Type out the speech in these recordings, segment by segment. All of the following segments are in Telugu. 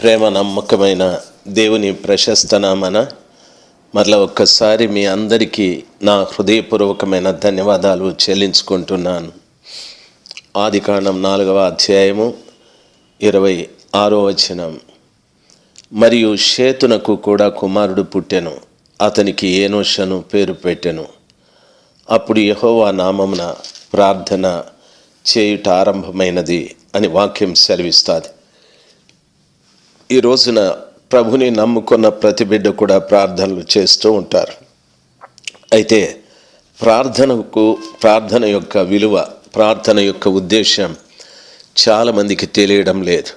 ప్రేమ నమ్మకమైన దేవుని ప్రశస్త నామన మరలా ఒక్కసారి మీ అందరికీ నా హృదయపూర్వకమైన ధన్యవాదాలు చెల్లించుకుంటున్నాను. ఆదికాండం 4వ అధ్యాయము 26వ వచనం. మరియు షేతునకు కూడా కుమారుడు పుట్టెను, అతనికి ఏనోషను పేరు పెట్టెను. అప్పుడు యెహోవా నామమున ప్రార్థన చేయుట ఆరంభమైనది అని వాక్యం సెలవిస్తుంది. ఈ రోజున ప్రభుని నమ్ముకున్న ప్రతి బిడ్డ కూడా ప్రార్థనలు చేస్తూ ఉంటారు. అయితే ప్రార్థన యొక్క విలువ, ప్రార్థన యొక్క ఉద్దేశం చాలామందికి తెలియడం లేదు.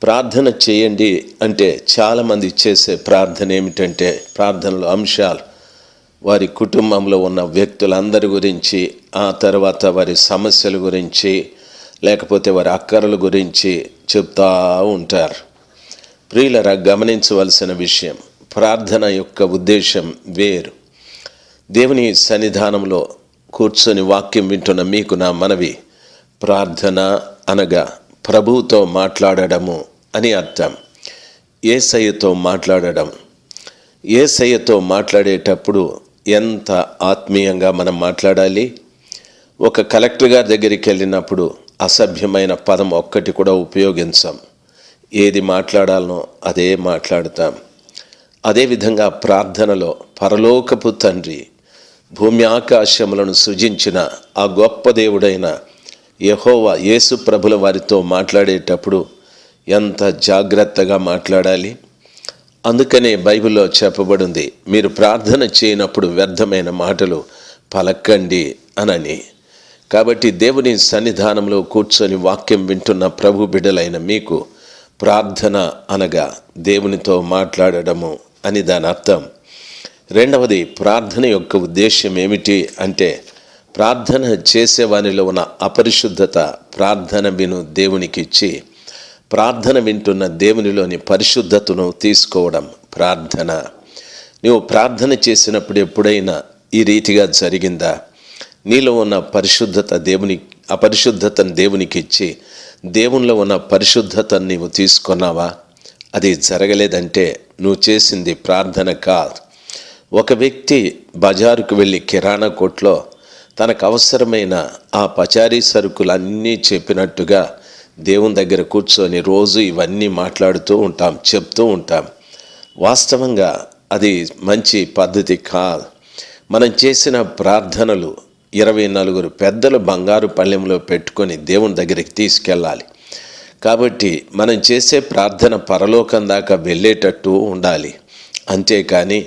ప్రార్థన చేయండి అంటే చాలామంది చేసే ప్రార్థన ఏమిటంటే, ప్రార్థనలో అంశాలు వారి కుటుంబంలో ఉన్న వ్యక్తులందరి గురించి, ఆ తర్వాత వారి సమస్యల గురించి, లేకపోతే వారి అక్కరల గురించి చెప్తా ఉంటారు. ప్రియులరా, గమనించవలసిన విషయం, ప్రార్థన యొక్క ఉద్దేశం వేరు. దేవుని సన్నిధానంలో కూర్చొని వాక్యం వింటున్న మీకు నా మనవి, ప్రార్థన అనగా ప్రభువుతో మాట్లాడడము అని అర్థం. యేసయ్యతో మాట్లాడడం. యేసయ్యతో మాట్లాడేటప్పుడు ఎంత ఆత్మీయంగా మనం మాట్లాడాలి. ఒక కలెక్టర్ గారి దగ్గరికి వెళ్ళినప్పుడు అసభ్యమైన పదం ఒక్కటి కూడా ఉపయోగించాం. ఏది మాట్లాడాలనో అదే మాట్లాడతాం. అదేవిధంగా ప్రార్థనలో పరలోకపు తండ్రి, భూమి ఆకాశములను సృజించిన ఆ గొప్ప దేవుడైన యెహోవా యేసు ప్రభుల వారితో మాట్లాడేటప్పుడు ఎంత జాగ్రత్తగా మాట్లాడాలి. అందుకనే బైబిల్లో చెప్పబడింది, మీరు ప్రార్థన చేయనప్పుడు వ్యర్థమైన మాటలు పలకండి అనని. కాబట్టి దేవుని సన్నిధానంలో కూర్చొని వాక్యం వింటున్న ప్రభు బిడ్డలైన మీకు ప్రార్థన అనగా దేవునితో మాట్లాడడము అని దాని అర్థం. రెండవది, ప్రార్థన యొక్క ఉద్దేశం ఏమిటి అంటే, ప్రార్థన చేసేవానిలో ఉన్న అపరిశుద్ధత ప్రార్థన విను దేవునికి ఇచ్చి, ప్రార్థన వింటున్న దేవునిలోని పరిశుద్ధతను తీసుకోవడం ప్రార్థన. నీవు ప్రార్థన చేసినప్పుడు ఎప్పుడైనా ఈ రీతిగా జరిగిందా? నీలో ఉన్న అపరిశుద్ధతను దేవునికి ఇచ్చి దేవునిలో ఉన్న పరిశుద్ధతను నీవు తీసుకున్నావా? అది జరగలేదంటే నువ్వు చేసింది ప్రార్థన కాదు. ఒక వ్యక్తి బజారుకు వెళ్ళి కిరాణా కొట్లో తనకు అవసరమైన ఆ పచారీ సరుకులన్నీ చెప్పినట్టుగా దేవుని దగ్గర కూర్చొని రోజు ఇవన్నీ మాట్లాడుతూ ఉంటాం, చెప్తూ ఉంటాం. వాస్తవంగా అది మంచి పద్ధతి కాదు. మనం చేసిన ప్రార్థనలు 24 పెద్దలు బంగారు పళ్ళెంలో పెట్టుకొని దేవుని దగ్గరికి తీసుకెళ్ళాలి. కాబట్టి మనం చేసే ప్రార్థన పరలోకం దాకా వెళ్ళేటట్టు ఉండాలి. అంతేకాని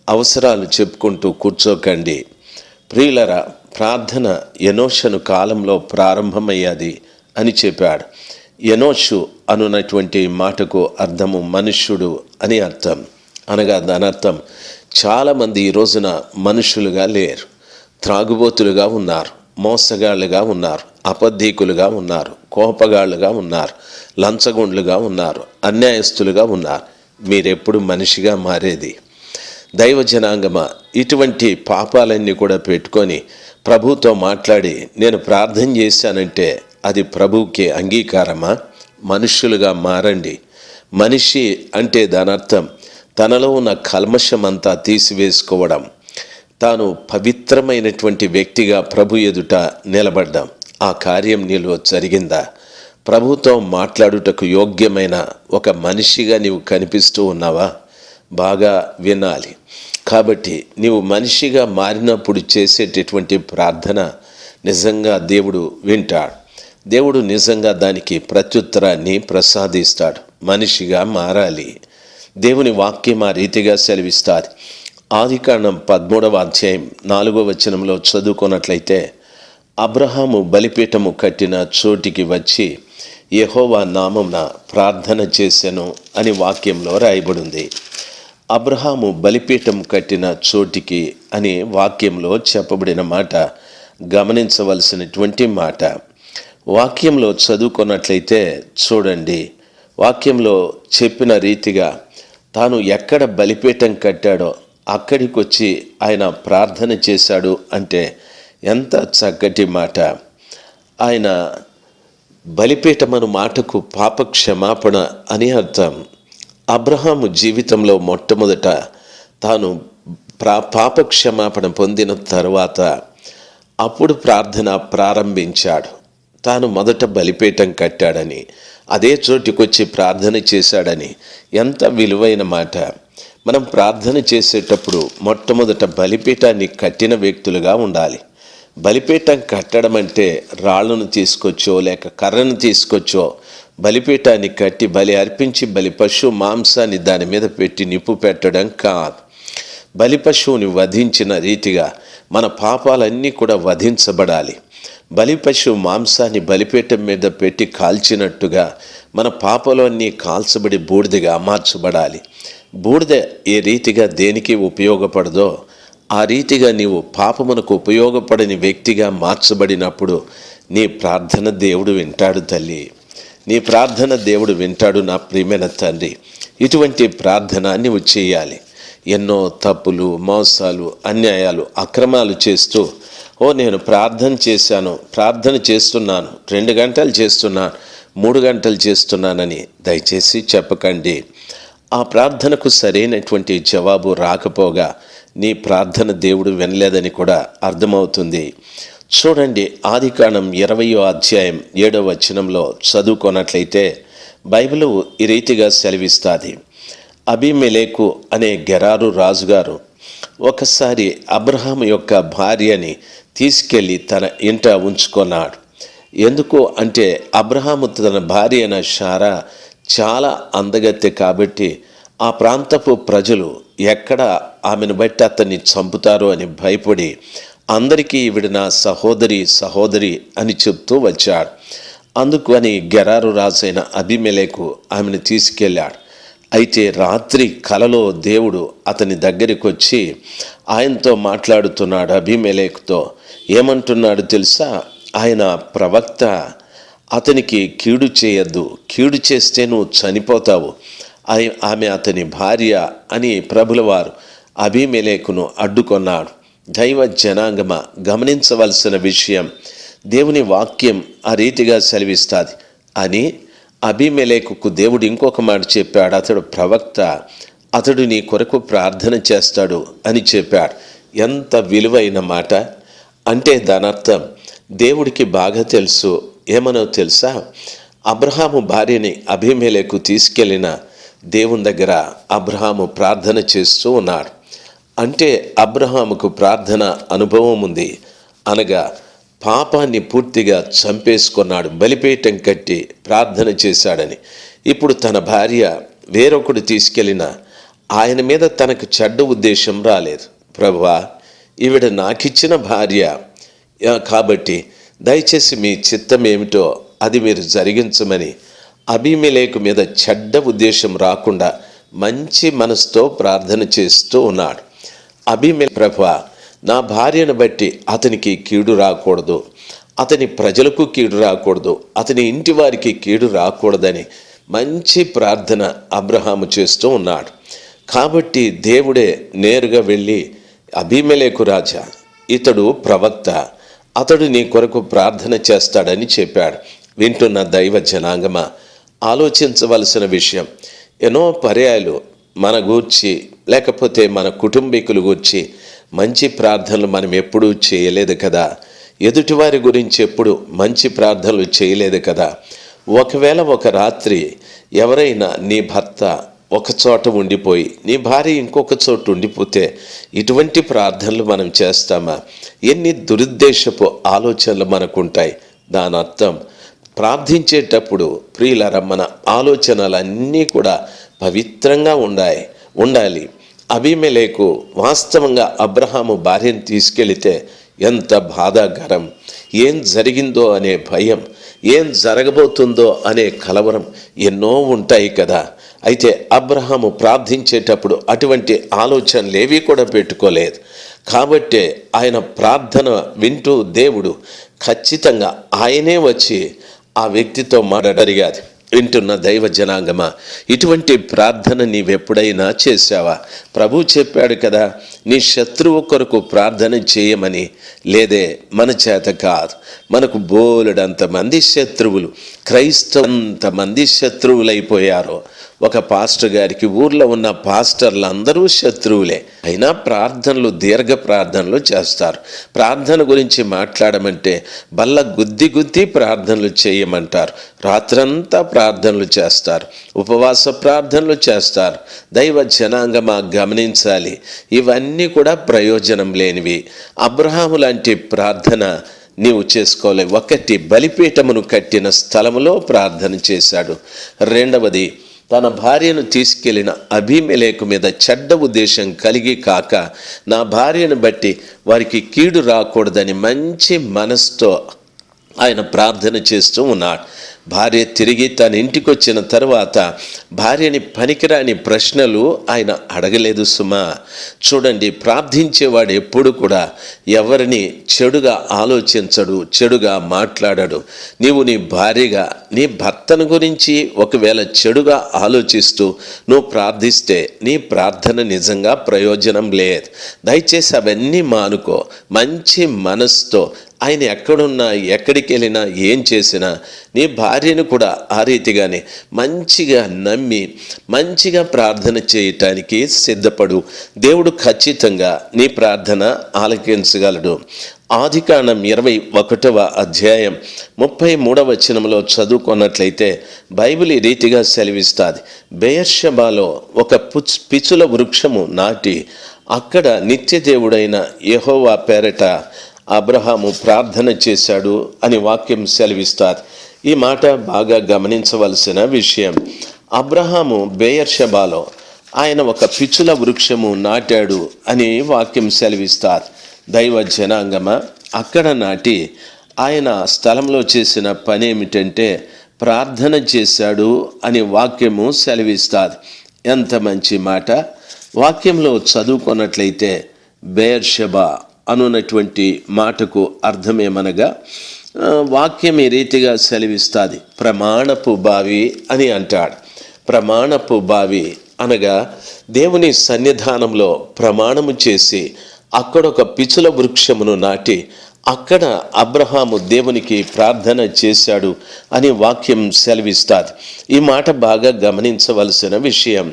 అవసరాలు చెప్పుకుంటూ కూర్చోకండి. ప్రియులరా, ప్రార్థన ఎనోషను కాలంలో ప్రారంభమయ్యాది అని చెప్పాడు. ఎనోషు అనున్నటువంటి మాటకు అర్థము మనుష్యుడు అని అర్థం. అనగా దాని అర్థం, చాలామంది ఈ రోజున మనుషులుగా లేరు. త్రాగుబోతులుగా ఉన్నారు, మోసగాళ్ళుగా ఉన్నారు, అబద్ధీకులుగా ఉన్నారు, కోపగాళ్ళుగా ఉన్నారు, లంచగొండ్లుగా ఉన్నారు, అన్యాయస్తులుగా ఉన్నారు. మీరెప్పుడు మనిషిగా మారేది? దైవ జనాంగమా, ఇటువంటి పాపాలన్నీ కూడా పెట్టుకొని ప్రభువుతో మాట్లాడి నేను ప్రార్థన చేశానంటే అది ప్రభువుకి అంగీకారమా? మనుష్యులుగా మారండి. మనిషి అంటే దాని అర్థం తనలో ఉన్న కల్మషమంతా తీసివేసుకోవడం, తాను పవిత్రమైనటువంటి వ్యక్తిగా ప్రభు ఎదుట నిలబడ్డాం. ఆ కార్యం నీలో జరిగిందా? ప్రభుతో మాట్లాడుటకు యోగ్యమైన ఒక మనిషిగా నీవు కనిపిస్తూ ఉన్నావా? బాగా వినాలి. కాబట్టి నీవు మనిషిగా మారినప్పుడు చేసేటటువంటి ప్రార్థన నిజంగా దేవుడు వింటాడు. దేవుడు నిజంగా దానికి ప్రత్యుత్తరాన్ని ప్రసాదిస్తాడు. మనిషిగా మారాలి. దేవుని వాక్యం ఆ రీతిగా సెలవిస్తాది. ఆదికాండం 13వ అధ్యాయం 4వ వచనంలో చదువుకున్నట్లయితే, అబ్రహాము బలిపీఠము కట్టిన చోటికి వచ్చి యెహోవా నామమున ప్రార్థన చేసెను అని వాక్యంలో రాయబడింది. అబ్రహాము బలిపీఠం కట్టిన చోటికి అని వాక్యంలో చెప్పబడిన మాట గమనించవలసినటువంటి మాట. వాక్యంలో చదువుకున్నట్లయితే చూడండి, వాక్యంలో చెప్పిన రీతిగా తాను ఎక్కడ బలిపీఠం కట్టాడో అక్కడికి వచ్చి ఆయన ప్రార్థన చేశాడు అంటే ఎంత చక్కటి మాట. ఆయన బలిపీఠమను మాటకు పాప క్షమాపణ అని అర్థం. అబ్రహాము జీవితంలో మొట్టమొదట తాను పాప క్షమాపణ పొందిన తరువాత అప్పుడు ప్రార్థన ప్రారంభించాడు. తాను మొదట బలిపీఠం కట్టాడని, అదే చోటుకొచ్చి ప్రార్థన చేశాడని. ఎంత విలువైన మాట! మనం ప్రార్థన చేసేటప్పుడు మొట్టమొదట బలిపీఠాన్ని కట్టిన వ్యక్తులుగా ఉండాలి. బలిపీఠం కట్టడం అంటే రాళ్లను తీసుకొచ్చో లేక కర్రను తీసుకొచ్చో బలిపీఠాన్ని కట్టి బలి అర్పించి బలి పశువు మాంసాన్ని దాని మీద పెట్టి నిప్పు పెట్టడం కాదు. బలి పశువుని వధించిన రీతిగా మన పాపాలన్నీ కూడా వధించబడాలి. బలి పశువు మాంసాన్ని బలిపీఠం మీద పెట్టి కాల్చినట్టుగా మన పాపాలన్నీ కాల్చబడి బూడిదగా మార్చబడాలి. బూడిద ఏ రీతిగా దేనికి ఉపయోగపడదో ఆ రీతిగా నీవు పాపమునకు ఉపయోగపడని వ్యక్తిగా మార్చబడినప్పుడు నీ ప్రార్థన దేవుడు వింటాడు తల్లి. నీ ప్రార్థన దేవుడు వింటాడు నా ప్రియమైన తండ్రి. ఇటువంటి ప్రార్థన నీవు చేయాలి. ఎన్నో తప్పులు, మోసాలు, అన్యాయాలు, అక్రమాలు చేస్తూ నేను ప్రార్థన చేశాను, ప్రార్థన చేస్తున్నాను, 2 గంటలు చేస్తున్నాను, 3 గంటలు చేస్తున్నానని దయచేసి చెప్పకండి. ఆ ప్రార్థనకు సరైనటువంటి జవాబు రాకపోగా నీ ప్రార్థన దేవుడు వినలేదని కూడా అర్థమవుతుంది. చూడండి, ఆదికాండం 20వ అధ్యాయం 7వ వచనంలో చదువుకున్నట్లయితే బైబిలు ఈ రీతిగా సెలవిస్తుంది. అబీమెలెకు అనే గెరారు రాజుగారు ఒకసారి అబ్రహాము యొక్క భార్యని తీసుకెళ్ళి తన ఇంట ఉంచుకున్నాడు. ఎందుకు అంటే అబ్రహాము తన భార్య అయిన శారా చాలా అందగత్తె కాబట్టి ఆ ప్రాంతపు ప్రజలు ఎక్కడ ఆమెను బట్టి అతన్ని చంపుతారో అని భయపడి అందరికీ ఈవిడ నా సహోదరి అని చెప్తూ వచ్చాడు. అందుకు అని గెరారు రాజైన అబీమెలెకు ఆమెను తీసుకెళ్ళాడు. అయితే రాత్రి కలలో దేవుడు అతని దగ్గరికి వచ్చి ఆయనతో మాట్లాడుతున్నాడు. అబీమెలెకుతో ఏమంటున్నాడు తెలుసా? ఆయన ప్రవక్త, అతనికి కీడు చేయొద్దు, కీడు చేస్తే నువ్వు చనిపోతావు, ఆమె అతని భార్య అని ప్రభులవారు అబీమెలెకును అడ్డుకొన్నాడు. దైవ జనాంగమ, గమనించవలసిన విషయం, దేవుని వాక్యం ఆ రీతిగా సెలవిస్తుంది అని అబీమెలెకుకు దేవుడు ఇంకొక మాట చెప్పాడు. అతడు ప్రవక్త, అతడు నీ కొరకు ప్రార్థన చేస్తాడు అని చెప్పాడు. ఎంత విలువైన మాట అంటే దాని అర్థం దేవుడికి బాగా తెలుసు. ఏమనో తెలుసా? అబ్రహాము భార్యని అబీమెలెకు తీసుకెళ్ళిన దేవుని దగ్గర అబ్రహాము ప్రార్థన చేస్తూ ఉన్నాడు. అంటే అబ్రహాముకు ప్రార్థన అనుభవం ఉంది. అనగా పాపాన్ని పూర్తిగా చంపేసుకున్నాడు, బలిపీఠం కట్టి ప్రార్థన చేశాడని. ఇప్పుడు తన భార్య వేరొకడు తీసుకెళ్ళిన ఆయన మీద తనకు చెడ్డ ఉద్దేశం రాలేదు. ప్రభువా, ఈవిడ నాకిచ్చిన భార్య కాబట్టి దయచేసి మీ చిత్తం ఏమిటో అది మీరు జరిగించమని అబీమెలెకు మీద చెడ్డ ఉద్దేశం రాకుండా మంచి మనసుతో ప్రార్థన చేస్తూ ఉన్నాడు. అబీమెలెకు, ప్రభువా, నా భార్యను బట్టి అతనికి కీడు రాకూడదు, అతని ప్రజలకు కీడు రాకూడదు, అతని ఇంటి వారికి కీడు రాకూడదని మంచి ప్రార్థన అబ్రహాము చేస్తూ ఉన్నాడు. కాబట్టి దేవుడే నేరుగా వెళ్ళి అబీమెలెకు రాజా, ఇతడు ప్రవక్త, అతడు నీ కొరకు ప్రార్థన చేస్తాడని చెప్పాడు. వింటున్న దైవ జనాంగమా, ఆలోచించవలసిన విషయం, ఎన్నో పర్యాయాలు మన గూర్చి లేకపోతే మన కుటుంబీకుల గూర్చి మంచి ప్రార్థనలు మనం ఎప్పుడూ చేయలేదు కదా. ఎదుటివారి గురించి ఎప్పుడు మంచి ప్రార్థనలు చేయలేదు కదా. ఒకవేళ ఒక రాత్రి ఎవరైనా నీ భర్త ఒక చోట ఉండిపోయి నీ భార్య ఇంకొక చోట ఉండిపోతే ఇటువంటి ప్రార్థనలు మనం చేస్తామా? ఎన్ని దురుద్దేశపు ఆలోచనలు మనకుంటాయి. దాని అర్థం ప్రార్థించేటప్పుడు ప్రియులారా, మన ఆలోచనలన్నీ కూడా పవిత్రంగా ఉండాలి. అబీమెలెకు వాస్తవంగా అబ్రహాము భార్యను తీసుకెళితే ఎంత బాధాకరం! ఏం జరిగిందో అనే భయం, ఏం జరగబోతుందో అనే కలవరం ఎన్నో ఉంటాయి కదా. అయితే అబ్రహాము ప్రార్థించేటప్పుడు అటువంటి ఆలోచనలు ఏవి కూడా పెట్టుకోలేదు. కాబట్టే ఆయన ప్రార్థన వింటూ దేవుడు ఖచ్చితంగా ఆయనే వచ్చి ఆ వ్యక్తితో మాట్లాడగలిగాది. వింటున్న దైవ జనాంగమా, ఇటువంటి ప్రార్థన నీవెప్పుడైనా చేశావా? ప్రభు చెప్పాడు కదా, నీ శత్రువు కొరకు ప్రార్థన చేయమని లేదే, మన చేత కాదు. మనకు బోలెడంతమంది శత్రువులు, క్రైస్తవంతమంది శత్రువులైపోయారు. ఒక పాస్టర్ గారికి ఊర్లో ఉన్న పాస్టర్లు అందరూ శత్రువులే. అయినా ప్రార్థనలు, దీర్ఘ ప్రార్థనలు చేస్తారు. ప్రార్థన గురించి మాట్లాడమంటే బల్ల గుద్ది గుద్ది ప్రార్థనలు చేయమంటారు. రాత్రంతా ప్రార్థనలు చేస్తారు, ఉపవాస ప్రార్థనలు చేస్తారు. దైవ జనాంగమా గమనించాలి, ఇవన్నీ కూడా ప్రయోజనం లేనివి. అబ్రహాము లాంటి ప్రార్థన నీవు చేసుకోలేవు. ఒకటి, బలిపీఠమును కట్టిన స్థలములో ప్రార్థన చేశాడు. రెండవది, తన భార్యను తీసుకెళ్లిన అబీమెలెకు మీద చెడ్డ ఉద్దేశం కలిగి కాక, నా భార్యను బట్టి వారికి కీడు రాకూడదని మంచి మనసుతో ఆయన ప్రార్థన చేస్తూ ఉన్నాడు. భార్య తిరిగి తన ఇంటికి వచ్చిన తర్వాత భార్యని పనికిరాని ప్రశ్నలు ఆయన అడగలేదు సుమా. చూడండి, ప్రార్థించేవాడు ఎప్పుడు కూడా ఎవరిని చెడుగా ఆలోచించడు, చెడుగా మాట్లాడడు. నీవు నీ భార్యగా నీ భర్తను గురించి ఒకవేళ చెడుగా ఆలోచిస్తూ నువ్వు ప్రార్థిస్తే నీ ప్రార్థన నిజంగా ప్రయోజనం లేదు. దయచేసి అవన్నీ మానుకో. మంచి మనసుతో ఆయన ఎక్కడున్నా, ఎక్కడికి వెళ్ళినా, ఏం చేసినా నీ భార్యను కూడా ఆ రీతిగానే మంచిగా నమ్మి మంచిగా ప్రార్థన చేయటానికి సిద్ధపడు. దేవుడు ఖచ్చితంగా నీ ప్రార్థన ఆలకించగలడు. ఆదికాండం 21వ అధ్యాయం 33వ వచనంలో చదువుకున్నట్లయితే బైబిల్ ఈ రీతిగా సెలవిస్తుంది. బెయేర్షెబాలో ఒక పిచుల వృక్షము నాటి అక్కడ నిత్యదేవుడైన యెహోవా పేరట అబ్రహాము ప్రార్థన చేశాడు అని వాక్యం సెలవిస్తారు. ఈ మాట బాగా గమనించవలసిన విషయం. అబ్రహాము బెయేర్షెబాలో ఆయన ఒక పిచుల వృక్షము నాటాడు అని వాక్యం సెలవిస్తారు. దైవ జనాంగమా, అక్కడ నాటి ఆయన స్థలంలో చేసిన పని ఏమిటంటే ప్రార్థన చేశాడు అని వాక్యము సెలవిస్తారు. ఎంత మంచి మాట! వాక్యంలో చదువుకున్నట్లయితే బెయేర్షెబా అనున్నటువంటి మాటకు అర్థమేమనగా, వాక్యం ఈ రీతిగా సెలవిస్తుంది, ప్రమాణపు బావి అని అంటాడు. ప్రమాణపు బావి అనగా దేవుని సన్నిధానంలో ప్రమాణము చేసి అక్కడ ఒక పిచుల వృక్షమును నాటి అక్కడ అబ్రహాము దేవునికి ప్రార్థన చేశాడు అని వాక్యం సెలవిస్తుంది. ఈ మాట బాగా గమనించవలసిన విషయం.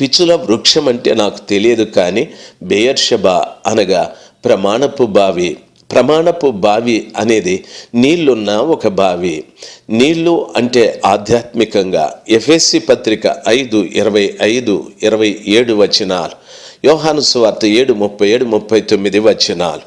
పిచుల వృక్షం అంటే నాకు తెలియదు, కానీ బెయేర్షెబా అనగా ప్రమాణపు బావి. ప్రమాణపు బావి అనేది నీళ్లున్న ఒక బావి. నీళ్లు అంటే ఆధ్యాత్మికంగా ఎఫెసీ పత్రిక 5:25-27 వచనాలు, యోహాను సువార్త 7:37-39 వచనాలు,